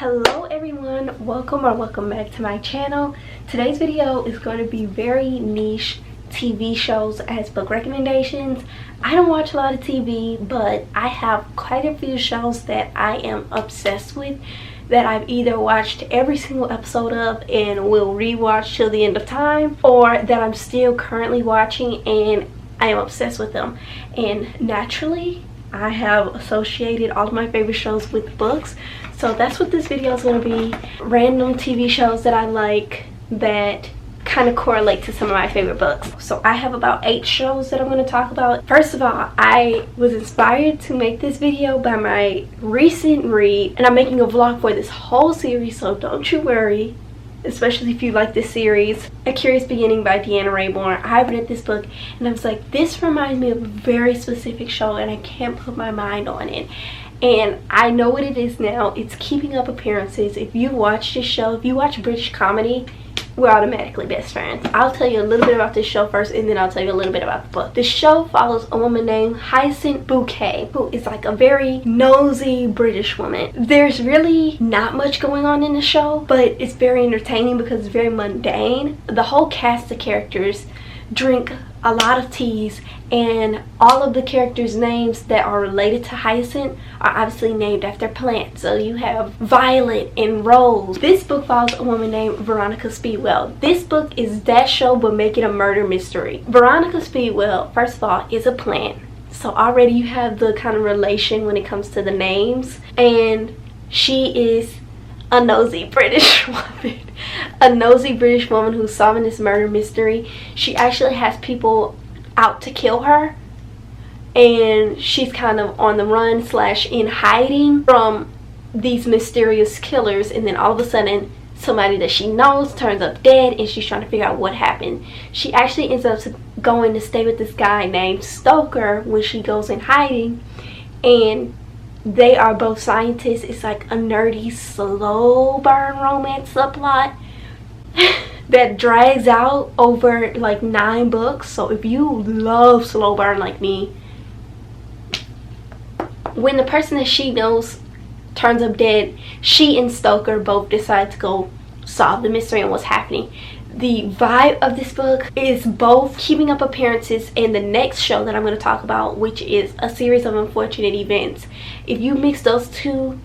Hello everyone, welcome back to my channel. Today's video is going to be very niche TV shows as book recommendations. I don't watch a lot of TV, but I have quite a few shows that I am obsessed with, that I've either watched every single episode of and will rewatch till the end of time, or that I'm still currently watching and I am obsessed with them. And naturally, I have associated all of my favorite shows with books, so that's what this video is going to be. Random TV shows that I like that kind of correlate to some of my favorite books. So I have about 8 shows that I'm going to talk about. First of all, I was inspired to make this video by my recent read, and I'm making a vlog for this whole series, so don't you worry, especially if you like this series. A Curious Beginning by Deanna Raybourn. I read this book and I was like, this reminds me of a very specific show and I can't put my mind on it. And I know what it is now. It's Keeping Up Appearances. If you watch this show, if you watch British comedy, we're automatically best friends. I'll tell you a little bit about this show first, and then I'll tell you a little bit about the book. The show follows a woman named Hyacinth Bouquet, who is like a very nosy British woman. There's really not much going on in the show, but it's very entertaining because it's very mundane. The whole cast of characters drink a lot of teas, and all of the characters' names that are related to Hyacinth are obviously named after plants. So you have Violet and Rose. This book follows a woman named Veronica Speedwell. This book is that show but make it a murder mystery. Veronica Speedwell, first of all, is a plant, so already you have the kind of relation when it comes to the names. And she is a nosy British woman. A nosy British woman who's solving this murder mystery. She actually has people out to kill her, and she's kind of on the run / in hiding from these mysterious killers. And then all of a sudden, somebody that she knows turns up dead, and she's trying to figure out what happened. She actually ends up going to stay with this guy named Stoker when she goes in hiding, and they are both scientists. It's like a nerdy, slow burn romance subplot that drags out over like 9 books. So if you love slow burn like me, when the person that she knows turns up dead, she and Stoker both decide to go solve the mystery and what's happening. The vibe of this book is both Keeping Up Appearances and the next show that I'm going to talk about, which is A Series of Unfortunate Events. If you mix those two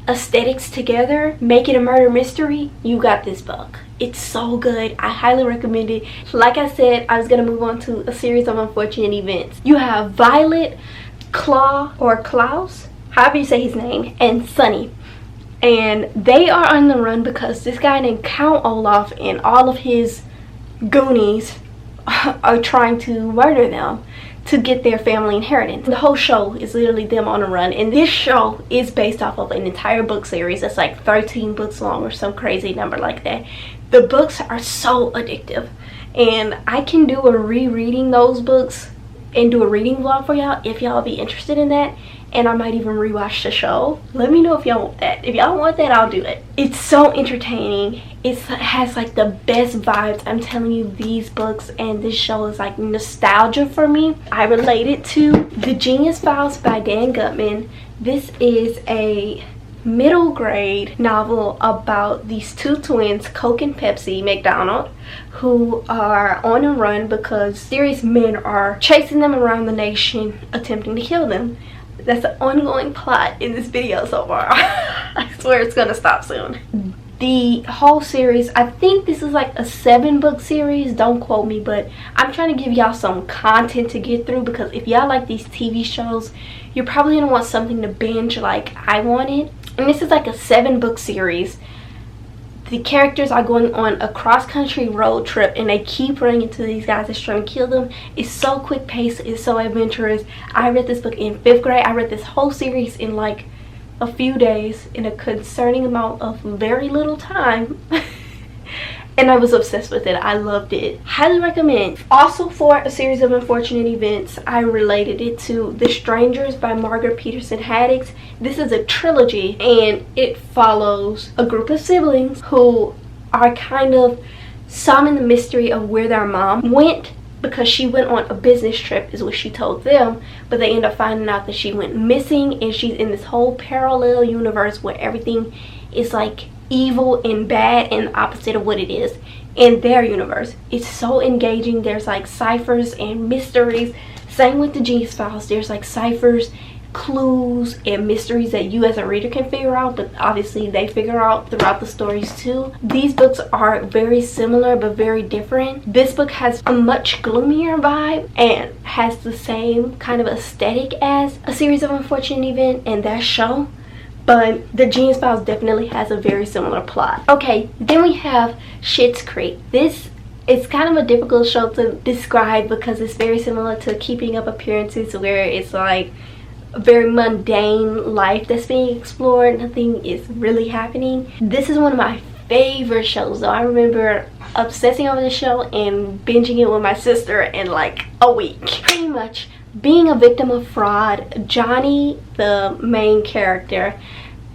aesthetics together, make it a murder mystery, you got this book. It's so good. I highly recommend it. Like I said, I was going to move on to A Series of Unfortunate Events. You have Violet, Klaus, however you say his name, and Sunny. And they are on the run because this guy named Count Olaf and all of his goonies are trying to murder them to get their family inheritance. The whole show is literally them on the run, and this show is based off of an entire book series that's like 13 books long or some crazy number like that. The books are so addictive, and I can do a rereading those books and do a reading vlog for y'all if y'all be interested in that. And I might even rewatch the show. Let me know if y'all want that. If y'all want that, I'll do it. It's so entertaining. It has like the best vibes. I'm telling you, these books and this show is like nostalgia for me. I relate it to The Genius Files by Dan Gutman. This is a middle grade novel about these 2 twins, Coke and Pepsi McDonald, who are on a run because serious men are chasing them around the nation attempting to kill them. That's an ongoing plot in this video so far. I swear it's gonna stop soon. The whole series, I think this is like a 7-book series, don't quote me, but I'm trying to give y'all some content to get through, because if y'all like these TV shows, you're probably gonna want something to binge like I wanted. And this is like a 7-book series. The characters are going on a cross-country road trip, and they keep running into these guys that's trying to kill them. It's so quick paced, it's so adventurous. I read this book in 5th grade. I read this whole series in like a few days in a concerning amount of very little time. And I was obsessed with it. I loved it. Highly recommend. Also, for A Series of Unfortunate Events, I related it to The Strangers by Margret, Peterson, Haddix. This is a trilogy, and it follows a group of siblings who are kind of solving the mystery of where their mom went, because she went on a business trip is what she told them, but they end up finding out that she went missing, and she's in this whole parallel universe where everything is like evil and bad and the opposite of what it is in their universe. It's so engaging. There's like ciphers and mysteries. Same with the Genius Files. There's like ciphers, clues, and mysteries that you as a reader can figure out, but obviously they figure out throughout the stories too. These books are very similar but very different. This book has a much gloomier vibe and has the same kind of aesthetic as A Series of Unfortunate Events and that show, but the Genius Files definitely has a very similar plot. Okay, then we have Schitt's Creek. This is kind of a difficult show to describe because it's very similar to Keeping Up Appearances, where it's like a very mundane life that's being explored. Nothing is really happening. This is one of my favorite shows though. I remember obsessing over the show and binging it with my sister in like a week. Pretty much being a victim of fraud, Johnny, the main character,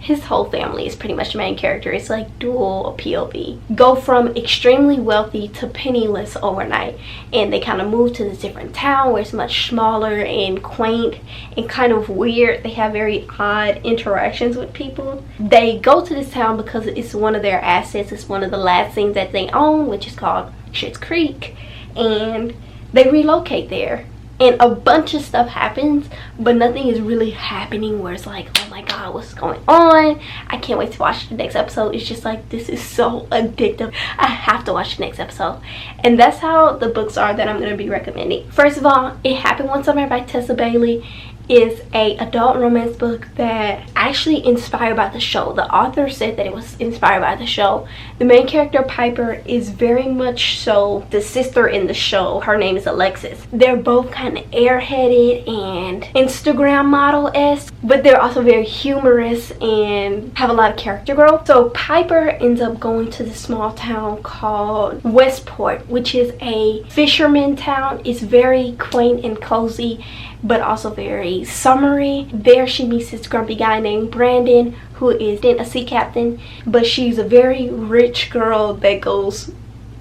his whole family is pretty much the main character. It's like dual POV. Go from extremely wealthy to penniless overnight, and they kind of move to this different town where it's much smaller and quaint and kind of weird. They have very odd interactions with people. They go to this town because it's one of their assets. It's one of the last things that they own, which is called Schitt's Creek, and they relocate there. And a bunch of stuff happens, but nothing is really happening where it's like, oh my god, what's going on? I can't wait to watch the next episode. It's just like, this is so addictive. I have to watch the next episode. And that's how the books are that I'm going to be recommending. First of all, It Happened One Summer by Tessa Bailey is a adult romance book that actually inspired by the show. The author said that it was inspired by the show. The main character, Piper, is very much so the sister in the show. Her name is Alexis. They're both kind of airheaded and Instagram model-esque, but they're also very humorous and have a lot of character growth. So Piper ends up going to this small town called Westport, which is a fisherman town. It's very quaint and cozy, but also very summery. There she meets this grumpy guy named Brandon, who is then a sea captain, but she's a very rich girl that goes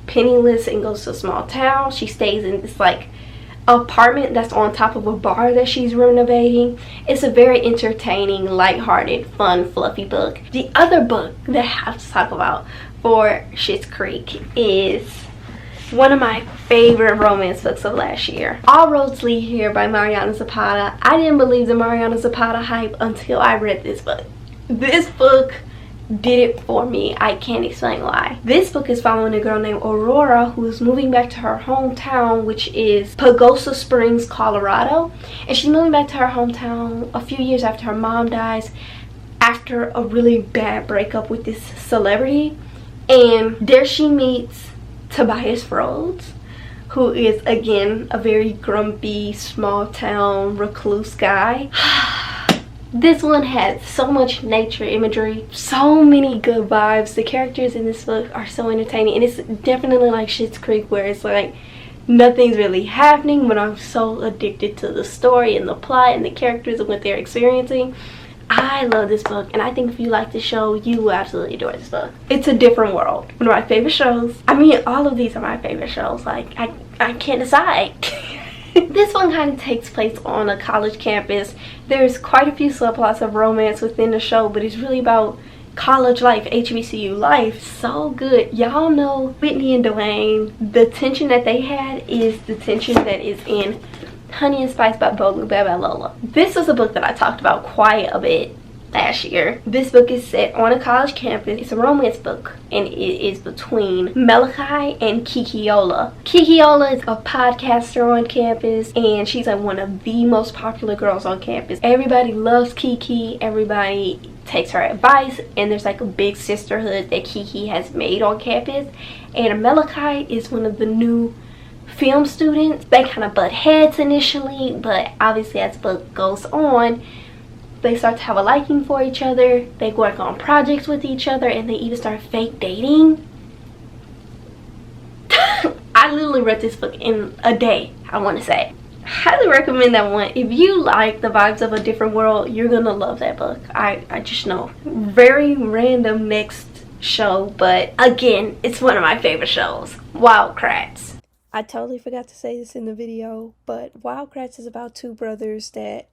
penniless and goes to a small town. She stays in this like apartment that's on top of a bar that she's renovating. It's a very entertaining, lighthearted, fun, fluffy book. The other book that I have to talk about for Schitt's Creek is one of my favorite romance books of last year. All Roads Lead Here by Mariana Zapata. I didn't believe the Mariana Zapata hype until I read this book. This book did it for me. I can't explain why. This book is following a girl named Aurora who is moving back to her hometown, which is Pagosa Springs, Colorado. And she's moving back to her hometown a few years after her mom dies, after a really bad breakup with this celebrity. And there she meets Tobias Rhodes, who is again a very grumpy, small town recluse guy. This one has so much nature imagery, so many good vibes. The characters in this book are so entertaining, and it's definitely like Schitt's Creek, where it's like nothing's really happening, but I'm so addicted to the story and the plot and the characters and what they're experiencing. I love this book, and I think if you like the show, you will absolutely adore this book. It's a different world. One of my favorite shows. I mean, all of these are my favorite shows. Like, I can't decide. This one kind of takes place on a college campus. There's quite a few subplots of romance within the show, but it's really about college life, HBCU life. So good. Y'all know Whitney and Dwayne. The tension that they had is the tension that is in Honey and Spice by Bolu, Babalola. This was a book that I talked about quite a bit last year. This book is set on a college campus. It's a romance book, and it is between Malachi and Kikiola. Kikiola is a podcaster on campus, and she's like one of the most popular girls on campus. Everybody loves Kiki. Everybody takes her advice, and there's like a big sisterhood that Kiki has made on campus. And Malachi is one of the new film students. They kind of butt heads initially, but obviously as the book goes on, they start to have a liking for each other. They work on projects with each other, and they even start fake dating. I literally read this book in a day, I want to say. Highly recommend that one. If you like the vibes of a different world, you're gonna love that book. I just know. Very random next show, but again, it's one of my favorite shows. Wild Kratts. I totally forgot to say this in the video, but Wild Kratts is about two brothers that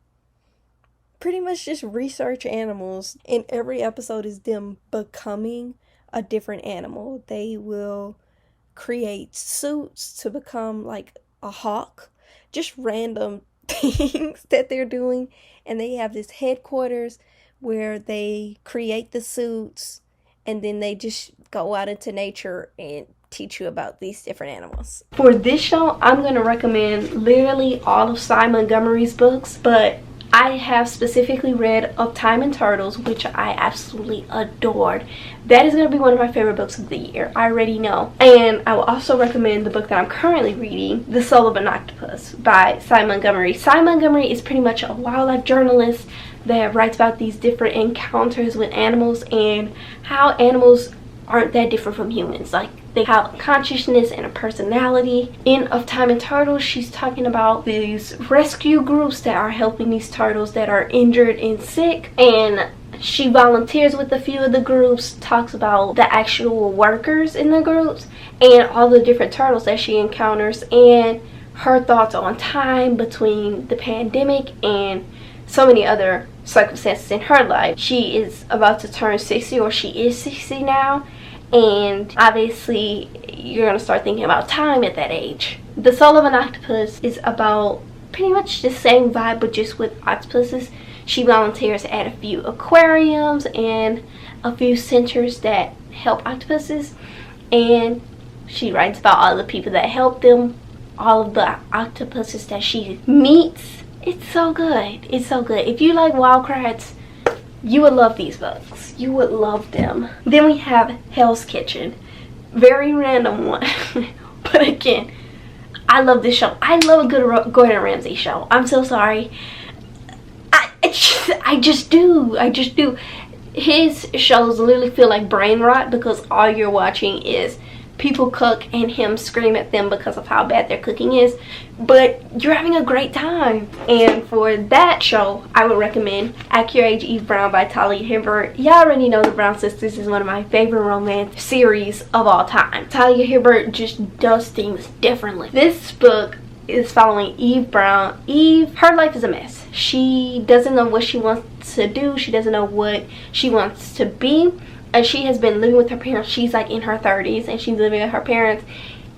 pretty much just research animals, and every episode is them becoming a different animal. They will create suits to become like a hawk, just random things that they're doing. And they have this headquarters where they create the suits, and then they just go out into nature and teach you about these different animals. For this show, I'm going to recommend literally all of Cy Montgomery's books, but I have specifically read Of Time and Turtles, which I absolutely adored. That is going to be one of my favorite books of the year. I already know. And I will also recommend the book that I'm currently reading, The Soul of an Octopus by Cy Montgomery. Cy Montgomery is pretty much a wildlife journalist that writes about these different encounters with animals and how animals aren't that different from humans. Like, they have a consciousness and a personality. In Of Time and Turtles, she's talking about these rescue groups that are helping these turtles that are injured and sick, and she volunteers with a few of the groups, talks about the actual workers in the groups and all the different turtles that she encounters, and her thoughts on time between the pandemic and so many other circumstances in her life. She is about to turn 60, or she is 60 now, and obviously you're going to start thinking about time at that age. The Soul of an Octopus is about pretty much the same vibe, but just with octopuses. She volunteers at a few aquariums and a few centers that help octopuses, and she writes about all the people that help them, all of the octopuses that she meets. It's so good. It's so good. If you like wild Kratts, you would love these books. You would love them. Then we have Hell's Kitchen. Very random one. But again, I love this show. I love a good Gordon Ramsay show. I'm so sorry. I just do. I just do. His shows literally feel like brain rot because all you're watching is people cook and him scream at them because of how bad their cooking is, but you're having a great time. And for that show, I would recommend At Your Age, Eve Brown by Talia Hibbert. Y'all already know the Brown Sisters is one of my favorite romance series of all time. Talia Hibbert just does things differently. This book is following Eve Brown. Eve, her life is a mess. She doesn't know what she wants to do. She doesn't know what she wants to be. And she has been living with her parents. She's like in her 30s and she's living with her parents.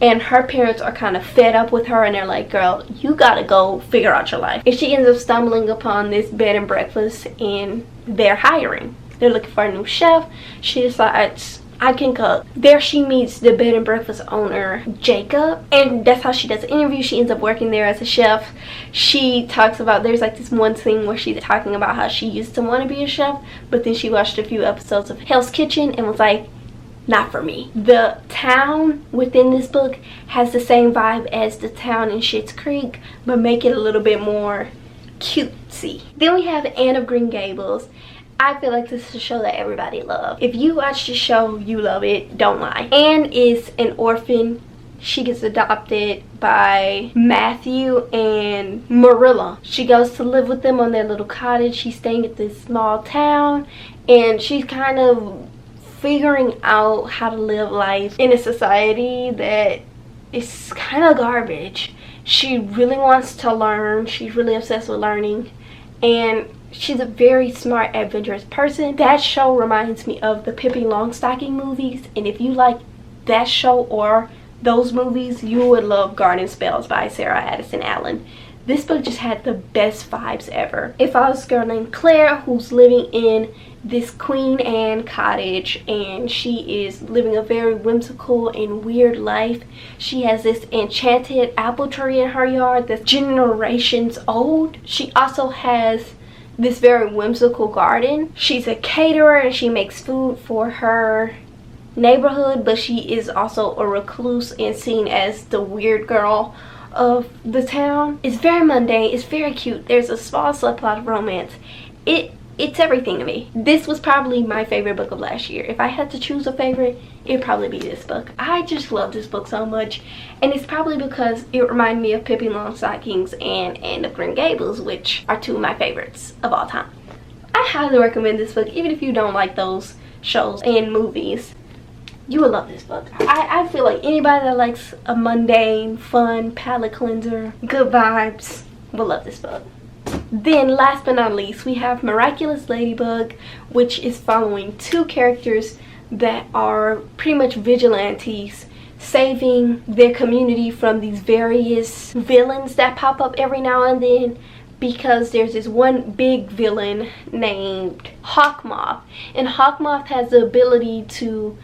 And her parents are kind of fed up with her and they're like, girl, you gotta go figure out your life. And she ends up stumbling upon this bed and breakfast, and they're hiring. They're looking for a new chef. She decides, I can cook. There she meets the bed and breakfast owner, Jacob, and that's how she does the interview. She ends up working there as a chef. She talks about, there's like this one scene where she's talking about how she used to want to be a chef, but then she watched a few episodes of Hell's Kitchen and was like, not for me. The town within this book has the same vibe as the town in Schitts Creek, but make it a little bit more cutesy. Then we have Anne of Green Gables. I feel like this is a show that everybody loves. If you watch the show, you love it. Don't lie. Anne is an orphan. She gets adopted by Matthew and Marilla. She goes to live with them on their little cottage. She's staying at this small town, and she's kind of figuring out how to live life in a society that is kind of garbage. She really wants to learn. She's really obsessed with learning, and she's a very smart, adventurous person. That show reminds me of the Pippi Longstocking movies, and if you like that show or those movies, you would love Garden Spells by Sarah Addison Allen. This book just had the best vibes ever. It follows a girl named Claire who's living in this Queen Anne cottage, and she is living a very whimsical and weird life. She has this enchanted apple tree in her yard that's generations old. She also has this very whimsical garden. She's a caterer and she makes food for her neighborhood, but she is also a recluse and seen as the weird girl of the town. It's very mundane. It's very cute. There's a small subplot of romance. It's everything to me. This was probably my favorite book of last year. If I had to choose a favorite, it'd probably be this book. I just love this book so much, and it's probably because it reminded me of Pippi Longstockings and Anne of Green Gables, which are two of my favorites of all time. I highly recommend this book, even if you don't like those shows and movies. You will love this book. I feel like anybody that likes a mundane, fun, palate cleanser, good vibes will love this book. Then last but not least, we have Miraculous Ladybug, which is following two characters that are pretty much vigilantes, saving their community from these various villains that pop up every now and then, because there's this one big villain named Hawkmoth, and Hawkmoth has the ability to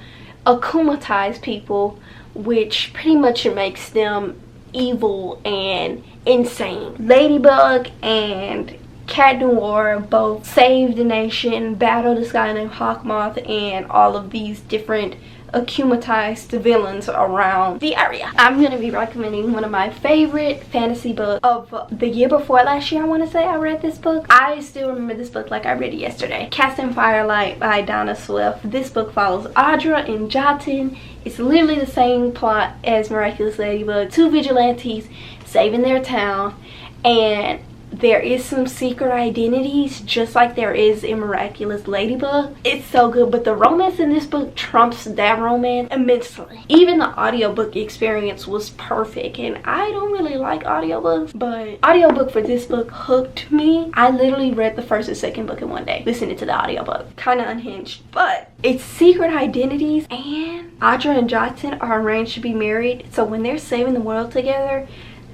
akumatize people, which pretty much makes them evil and insane. Ladybug and Cat Noir both saved the nation, battled this guy named Hawkmoth, and all of these different akumatized villains around the area. I'm going to be recommending one of my favorite fantasy books of the year before last year. I want to say I read this book. I still remember this book like I read it yesterday. Cast in Firelight by Donna Swift. This book follows Audra and Jotun. It's literally the same plot as Miraculous Ladybug. Two vigilantes saving their town, and there is some secret identities just like there is in Miraculous Ladybug. It's so good, but the romance in this book trumps that romance immensely. Even the audiobook experience was perfect, and I don't really like audiobooks, but audiobook for this book hooked me. I literally read the first and second book in one day, listening to the audiobook. Kind of unhinged, but it's secret identities, and Audra and Jotun are arranged to be married, so when they're saving the world together,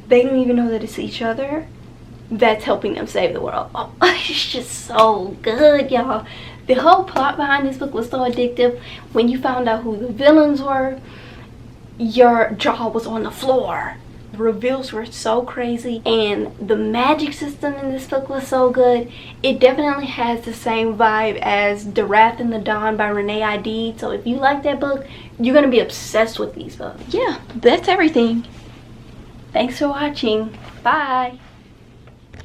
they don't even know that it's each other that's helping them save the world. Oh, it's just so good, y'all. The whole plot behind this book was so addictive. When you found out who the villains were, your jaw was on the floor. The reveals were so crazy, and the magic system in this book was so good. It definitely has the same vibe as The Wrath and the Dawn by Renee Aidid. So if you like that book, you're gonna be obsessed with these books. Yeah, that's everything. Thanks for watching. Bye.